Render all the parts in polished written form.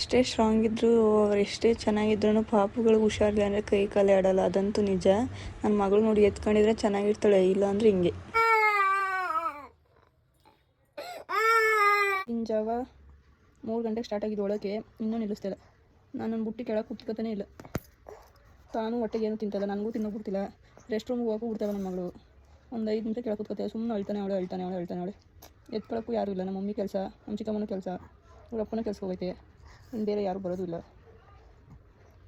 ಎಷ್ಟೇ ಸ್ಟ್ರಾಂಗ್ ಇದ್ದರೂ ಅವ್ರು ಎಷ್ಟೇ ಚೆನ್ನಾಗಿದ್ರೂ ಪಾಪುಗಳಿಗೆ ಹುಷಾರಿಲ್ಲ ಅಂದರೆ ಕೈ ಕಾಲೇ ಆಡೋಲ್ಲ, ಅದಂತೂ ನಿಜ. ನನ್ನ ಮಗಳು ನೋಡಿ ಎತ್ಕೊಂಡಿದ್ರೆ ಚೆನ್ನಾಗಿರ್ತಾಳೆ, ಇಲ್ಲ ಅಂದರೆ ಹಿಂಗೆ. ಇನ್ನು ಜಾವ 3 ಗಂಟೆಗೆ ಸ್ಟಾರ್ಟ್ ಆಗಿದ್ದು ಒಳಗೆ ಇನ್ನೂ ನಿಲ್ಲಿಸ್ತಿಲ್ಲ. ನಾನು ನನ್ನ ಬುಟ್ಟಿ ಕೆಳಗೆ ಕುತ್ಕೋತಾನೆ ಇಲ್ಲ. ತಾನು ಹೊಟ್ಟೆಗೆ ಏನು ತಿಂತಲ್ಲ, ನನಗೂ ತಿನ್ನೋಕೆ ಬಿಡ್ತಿಲ್ಲ. ರೆಸ್ಟ್ ರೂಮ್ಗೆ ಹೋಗಕ್ಕೂ ಬಿಡ್ತಾವೆ ನನ್ನ ಮಗಳು. ಒಂದು 5 ನಿಮಿಷ ಕೆಳಗೆ ಕುತ್ಕೋತೇವೆ, ಸುಮ್ಮನೆ ಅಳ್ತಾನೆ. ಎತ್ಕೊಳ್ಳೋಕ್ಕೂ ಯಾರೂ ಇಲ್ಲ. ನಮ್ಮ ಮಮ್ಮಿ ಕೆಲಸ, ನಮ್ಮ ಚಿಕ್ಕಮ್ಮನ ಕೆಲಸ, ಅವ್ರ ಅಪ್ಪನ ಕೆಲಸ ಹೋಗೈತೆ. ಇನ್ನು ಬೇರೆ ಯಾರೂ ಬರೋದು ಇಲ್ಲ,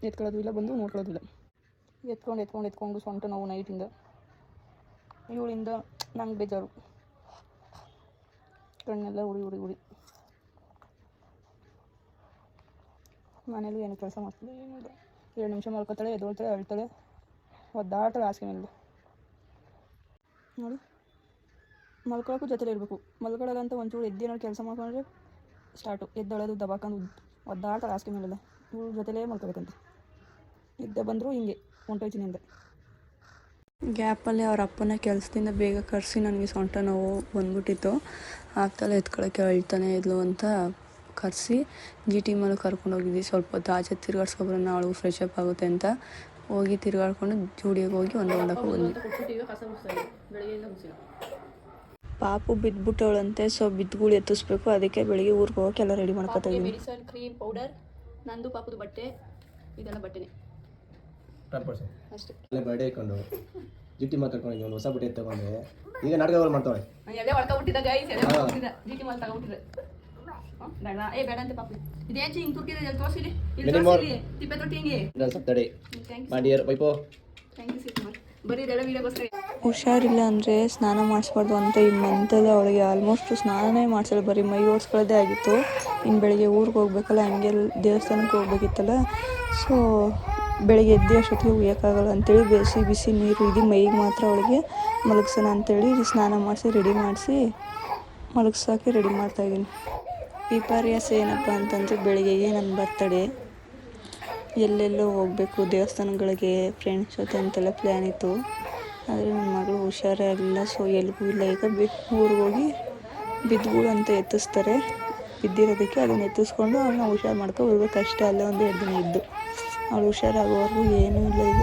ಎತ್ಕೊಳ್ಳೋದು ಇಲ್ಲ, ಬಂದು ನೋಡ್ಕೊಳ್ಳೋದು ಇಲ್ಲ. ಎತ್ಕೊಂಡು ಸೊಂಟ ನೋವು ನೈಟಿಂದ. ಇವಳಿಂದ ನಂಗೆ ಬೇಜಾರು, ಕಣ್ಣೆಲ್ಲ ಉರಿ. ಮನೇಲೂ ಏನು ಕೆಲಸ ಮಾಡ್ತಿಲ್ಲ, ಏನಿಲ್ಲ. 2 ನಿಮಿಷ ಮಲ್ಕೋತಾಳೆ, ಎದ್ದೋಳ್ತಾಳೆ, ಅಳ್ತಾಳೆ, ಒದ್ದಾಡ್ತಾಳೆ ಹಾಸಿಗೆ ಮೇಲೆ. ನೋಡಿ, ಮಲ್ಕೊಳ್ಳೋಕ್ಕೂ ಜೊತೆಲೇ ಇರಬೇಕು. ಮಲ್ಕೊಳ್ಳೋಲ್ಲ ಅಂತ ಒಂಚೂರು ಎದ್ದೇನಾದ್ರು ಕೆಲಸ ಮಾಡ್ಕೊಂಡ್ರೆ ಸ್ಟಾರ್ಟು, ಎದ್ದೊಳೋದು, ದಬಾಕೊಂಡು ಒದ್ದಾಡ್ತಾಳೆ ಹಾಸಿಗೆ ಮೇಲೆಲ್ಲ. ಇವ್ರ ಜೊತೆಲೇ ಮಲ್ಕೋಬೇಕಂತೆ. ನಿದ್ದೆ ಬಂದರೂ ಹಿಂಗೆ ಹೊಂಟೋಯ್ತೀನಿ ಅಂದೆ. ಗ್ಯಾಪಲ್ಲಿ ಅವ್ರ ಅಪ್ಪನ ಕೆಲಸದಿಂದ ಬೇಗ ಕರೆಸಿ ನನಗೆ ಸೊಂಟ ನೋವು ಬಂದ್ಬಿಟ್ಟಿತ್ತು. ಆಗ್ತಲೇ ಎತ್ಕೊಳ್ಳೋಕ್ಕೆ ಅಳ್ತಾನೆ ಇದ್ಲು ಅಂತ ಕರೆಸಿ GT ಮೇಲೆ ಕರ್ಕೊಂಡೋಗಿದ್ವಿ. ಸ್ವಲ್ಪ ಹೊತ್ತು ಆಚೆ ತಿರ್ಗಾಡ್ಸ್ಕೊಬರೋಣ, ಅವಳು ಫ್ರೆಶ್ ಅಪ್ ಆಗುತ್ತೆ ಅಂತ ಹೋಗಿ ತಿರ್ಗಾಡ್ಕೊಂಡು ಜೂಡಿಯಾಗಿ ಹೋಗಿ ಒಂದು ಹೊಂಡಕ್ಕೆ ಬಂದ್ವಿ. ಪಾಪು ಬಿದ್ದುಬಿಟ್ಟವಳಂತೆ, ಸೊ ಬಿದ್ದುಗಳು ಎತ್ತಿಸ್ಬೇಕು. ಅದಕ್ಕೆ ಬೆಳಿಗ್ಗೆ ಊರಿಗೆ ಹೋಗೋಕೆ ಎಲ್ಲ ರೆಡಿ ಮಾಡ್ಕೊತಾ ಇದ್ದೀನಿ. ಮೆಡಿಸನ್, ಕ್ರೀಮ್, ಪೌಡರ್, ನಂದು ಪಾಪುದು ಬಟ್ಟೆ, ಇದೆಲ್ಲ ಬಟ್ಟೆನೇ ಅಷ್ಟೇ. ಬರ್ಡೇ ಇಟ್ಕೊಂಡು GT ಮಾತಾಡ್ಕೊಂಡು ಒಂದು ಹೊಸ ಬಟ್ಟೆ ತಗೊಂಡೆ. ಈಗ ನಾಟಕಗಳು ಮಾಡ್ತಾವೆ. ಎಲ್ಲ ಹೊಡ್ಕೊಬಿಟ್ಟಿದ್ದ ಗೈಸ್, ಎಲ್ಲ ಹೊಡ್ಕೊಬಿಟ್ಟಿದ್ದ. GT mall ತಗೊಂಬಿಟ್ಟಿದ್ದೆ. ಬೇಡ ಬೇಡ ಅಂತ ಪಾಪು. ಇದೇನು ಹಿಂಗೆ ತುಟ್ಟಿದೆ, ಇಲ್ಲಿ ತೋರಿಸಿಲಿ, ಇಲ್ಲಿ ತೋರಿಸಿಲಿ, ತಿಪ್ಪೆ ತೊಟ್ಟಿ ಹಿಂಗೆ. ತಡೆ ಮೈ ಡಿಯರ್ ವೈಪೋ. ಥ್ಯಾಂಕ್ ಯು ಸಿಕ್ಮಾರ್. ಬರೀ ಇದೆಲ್ಲ ವೀಡಿಯೋಗೋಸ್ಕರ. ಹುಷಾರಿಲ್ಲ ಅಂದರೆ ಸ್ನಾನ ಮಾಡಿಸ್ಬಾರ್ದು ಅಂತ ಈ ಮಂತಲ್ಲಿ ಅವಳಿಗೆ ಆಲ್ಮೋಸ್ಟ್ ಸ್ನಾನನೇ ಮಾಡಿಸಲ್ಲ, ಬರೀ ಮೈ ಓಡಿಸ್ಕೊಳ್ಳೋದೇ ಆಗಿತ್ತು. ಇನ್ನು ಬೆಳಿಗ್ಗೆ ಊರಿಗೆ ಹೋಗ್ಬೇಕಲ್ಲ, ಹಂಗೆ ದೇವಸ್ಥಾನಕ್ಕೆ ಹೋಗ್ಬೇಕಿತ್ತಲ್ಲ. ಸೊ ಬೆಳಿಗ್ಗೆ ಎದ್ದು ಅಷ್ಟೊತ್ತಿಗೆ ಉಯ್ಯೋಕ್ಕಾಗಲ್ಲ ಅಂತೇಳಿ ಬಿಸಿ ನೀರು ಇದು ಮೈಗೆ ಮಾತ್ರ ಅವಳಿಗೆ ಮಲಗಿಸೋಣ ಅಂತೇಳಿ ಸ್ನಾನ ಮಾಡಿಸಿ ರೆಡಿ ಮಾಡಿಸಿ ಮಲಗಿಸೋಕೆ ರೆಡಿ ಮಾಡ್ತಾಯಿದ್ದೀನಿ. ವಿಪರ್ಯಾಸ ಏನಪ್ಪ ಅಂತಂದರೆ ಬೆಳಿಗ್ಗೆಗೆ ನನ್ನ ಬರ್ತಡೇ, ಎಲ್ಲೆಲ್ಲೋ ಹೋಗಬೇಕು ದೇವಸ್ಥಾನಗಳಿಗೆ ಫ್ರೆಂಡ್ಸ್ ಜೊತೆ ಅಂತೆಲ್ಲ ಪ್ಲ್ಯಾನ್ ಇತ್ತು. ಆದರೆ ನನ್ನ ಮಗಳು ಹುಷಾರಾಗಲಿಲ್ಲ, ಸೊ ಎಲ್ಗೂ ಇಲ್ಲ. ಈಗ ಊರಿಗೆ ಹೋಗಿ ಬಿದ್ದುಗಳು ಅಂತ ಎತ್ತಿಸ್ತಾರೆ, ಬಿದ್ದಿರೋದಕ್ಕೆ ಅದನ್ನು ಎತ್ತಿಸ್ಕೊಂಡು ಅವನ್ನ ಹುಷಾರು ಮಾಡ್ಕೊಂಡು ಬರ್ಬೇಕಷ್ಟೇ. ಅಲ್ಲೇ ಒಂದು 2 ದಿನ ಇದ್ದು ಅವಳು ಹುಷಾರಾಗೋವರೆಗೂ ಏನೂ ಇಲ್ಲ ಈಗ.